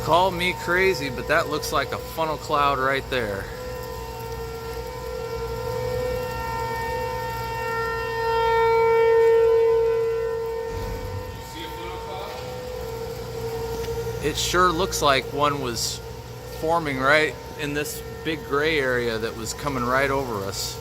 Call me crazy, but that looks like a funnel cloud right there. See a funnel cloud? It sure looks like one was forming right in this big gray area that was coming right over us.